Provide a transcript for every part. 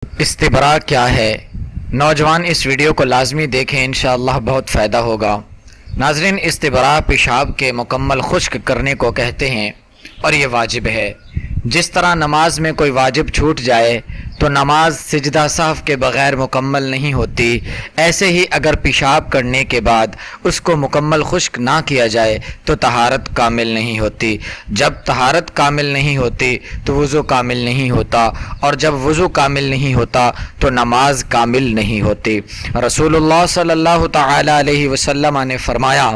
استبرا کیا ہے؟ نوجوان اس ویڈیو کو لازمی دیکھیں، انشاءاللہ بہت فائدہ ہوگا۔ ناظرین، استبرا پیشاب کے مکمل خشک کرنے کو کہتے ہیں اور یہ واجب ہے۔ جس طرح نماز میں کوئی واجب چھوٹ جائے تو نماز سجدہ سہو کے بغیر مکمل نہیں ہوتی، ایسے ہی اگر پیشاب کرنے کے بعد اس کو مکمل خشک نہ کیا جائے تو طہارت کامل نہیں ہوتی۔ جب طہارت کامل نہیں ہوتی تو وضو کامل نہیں ہوتا، اور جب وضو کامل نہیں ہوتا تو نماز کامل نہیں ہوتی۔ رسول اللہ صلی اللہ تعالی علیہ وسلم نے فرمایا،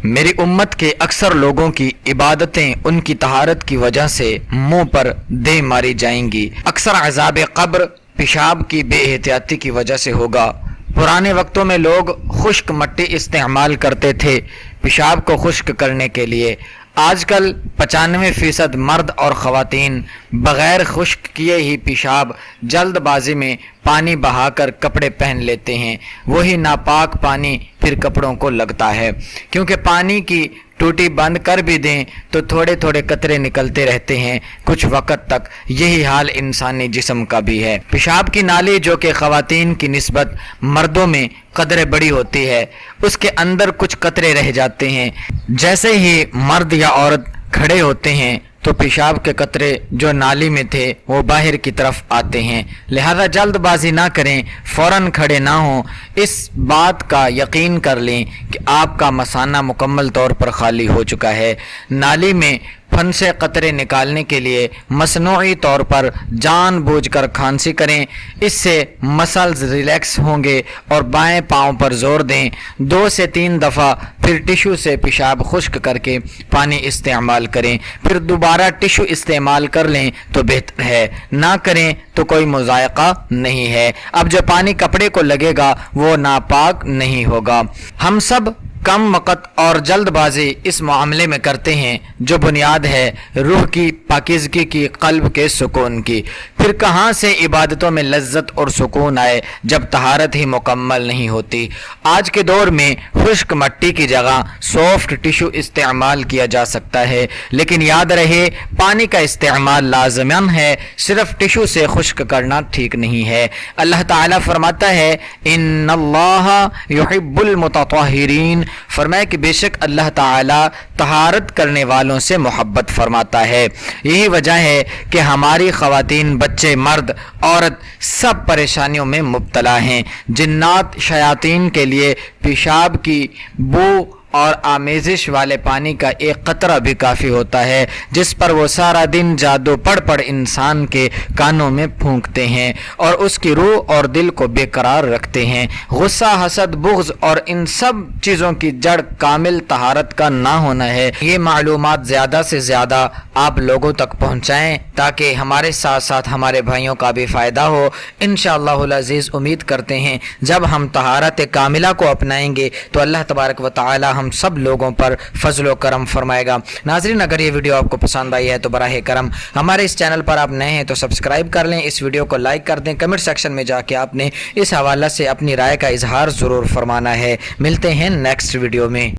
میری امت کے اکثر لوگوں کی عبادتیں ان کی طہارت کی وجہ سے منہ پر دے ماری جائیں گی۔ اکثر عذاب قبر پیشاب کی بے احتیاطی کی وجہ سے ہوگا۔ پرانے وقتوں میں لوگ خشک مٹی استعمال کرتے تھے پیشاب کو خشک کرنے کے لیے۔ آج کل 95% مرد اور خواتین بغیر خشک کیے ہی پیشاب جلد بازی میں پانی بہا کر کپڑے پہن لیتے ہیں۔ وہی ناپاک پانی پھر کپڑوں کو لگتا ہے، کیونکہ پانی کی ٹوٹی بند کر بھی دیں تو تھوڑے تھوڑے قطرے نکلتے رہتے ہیں کچھ وقت تک۔ یہی حال انسانی جسم کا بھی ہے۔ پیشاب کی نالی جو کہ خواتین کی نسبت مردوں میں قدرے بڑی ہوتی ہے، اس کے اندر کچھ قطرے رہ جاتے ہیں۔ جیسے ہی مرد یا عورت کھڑے ہوتے ہیں تو پیشاب کے قطرے جو نالی میں تھے وہ باہر کی طرف آتے ہیں، لہذا جلد بازی نہ کریں، فوراً کھڑے نہ ہوں۔ اس بات کا یقین کر لیں کہ آپ کا مثانہ مکمل طور پر خالی ہو چکا ہے۔ نالی میں پھنسے قطرے نکالنے کے لیے مصنوعی طور پر جان بوجھ کر کھانسی کریں، اس سے مسلز ریلیکس ہوں گے، اور بائیں پاؤں پر زور دیں 2 سے 3 دفعہ، پھر ٹشو سے پیشاب خشک کر کے پانی استعمال کریں، پھر دوبارہ ٹشو استعمال کر لیں تو بہتر ہے، نہ کریں تو کوئی مضائقہ نہیں ہے۔ اب جو پانی کپڑے کو لگے گا وہ ناپاک نہیں ہوگا۔ ہم سب کم وقت اور جلد بازی اس معاملے میں کرتے ہیں جو بنیاد ہے روح کی پاکیزگی کی، قلب کے سکون کی۔ پھر کہاں سے عبادتوں میں لذت اور سکون آئے جب طہارت ہی مکمل نہیں ہوتی۔ آج کے دور میں خشک مٹی کی جگہ سافٹ ٹشو استعمال کیا جا سکتا ہے، لیکن یاد رہے پانی کا استعمال لازماً ہے، صرف ٹشو سے خشک کرنا ٹھیک نہیں ہے۔ اللہ تعالیٰ فرماتا ہے، ان اللہ یحب المتطہرین، فرمایا کہ بے شک اللہ تعالیٰ طہارت کرنے والوں سے محبت فرماتا ہے۔ یہی وجہ ہے کہ ہماری خواتین، بچے، مرد، عورت سب پریشانیوں میں مبتلا ہیں۔ جنات شیاطین کے لیے پیشاب کی بو اور آمیزش والے پانی کا ایک قطرہ بھی کافی ہوتا ہے، جس پر وہ سارا دن جادو پڑھ انسان کے کانوں میں پھونکتے ہیں اور اس کی روح اور دل کو بے قرار رکھتے ہیں۔ غصہ، حسد، بغض اور ان سب چیزوں کی جڑ کامل طہارت کا نہ ہونا ہے۔ یہ معلومات زیادہ سے زیادہ آپ لوگوں تک پہنچائیں تاکہ ہمارے ساتھ ساتھ ہمارے بھائیوں کا بھی فائدہ ہو۔ انشاءاللہ العزیز امید کرتے ہیں جب ہم طہارت کاملہ کو اپنائیں گے تو اللہ تبارک و تعالی ہم سب لوگوں پر فضل و کرم فرمائے گا۔ ناظرین، اگر یہ ویڈیو آپ کو پسند آئی ہے تو براہ کرم ہمارے اس چینل پر آپ نئے ہیں تو سبسکرائب کر لیں، اس ویڈیو کو لائک کر دیں، کمنٹ سیکشن میں جا کے آپ نے اس حوالہ سے اپنی رائے کا اظہار ضرور فرمانا ہے۔ ملتے ہیں نیکسٹ ویڈیو میں۔